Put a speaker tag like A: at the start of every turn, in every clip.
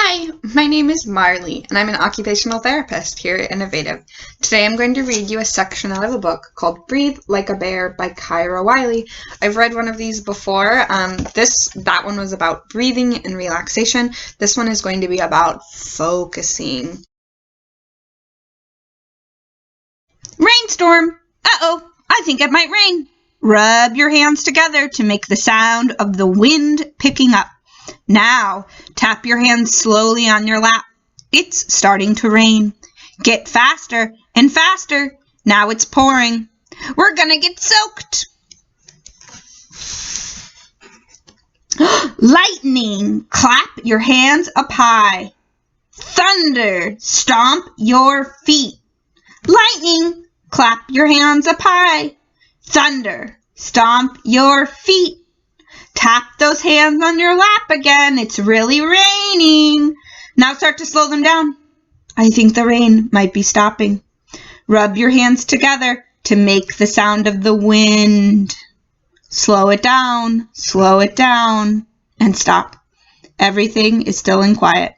A: Hi, my name is Marley, and I'm an occupational therapist here at Innovative. Today I'm going to read you a section out of a book called Breathe Like a Bear by Kyra Wiley. I've read one of these before. That one was about breathing and relaxation. This one is going to be about focusing.
B: Rainstorm! Uh-oh, I think it might rain. Rub your hands together to make the sound of the wind picking up. Now, tap your hands slowly on your lap. It's starting to rain. Get faster and faster. Now it's pouring. We're gonna get soaked. Lightning, clap your hands up high. Thunder, stomp your feet. Lightning, clap your hands up high. Thunder, stomp your feet. Tap those hands on your lap again. It's really raining. Now start to slow them down. I think the rain might be stopping. Rub your hands together to make the sound of the wind. Slow it down, and stop. Everything is still and quiet.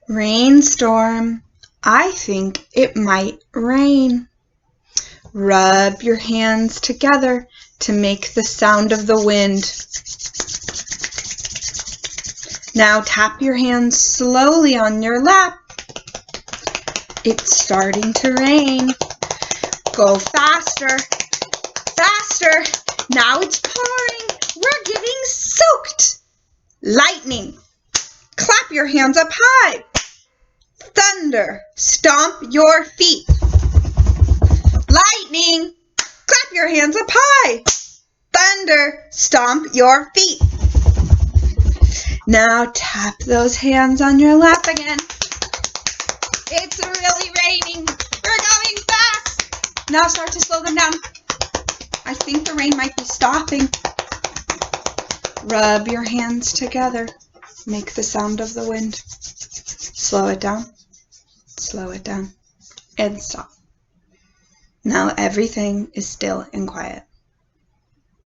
A: Rainstorm. I think it might rain. Rub your hands together to make the sound of the wind. Now tap your hands slowly on your lap. It's starting to rain. Go faster, faster. Now it's pouring. We're getting soaked. Lightning. Clap your hands up high. Thunder. Stomp your feet. Lightning, clap your hands up high. Thunder, stomp your feet. Now tap those hands on your lap again. It's really raining. We're going fast. Now start to slow them down. I think the rain might be stopping. Rub your hands together. Make the sound of the wind. Slow it down, and stop. Now everything is still and quiet.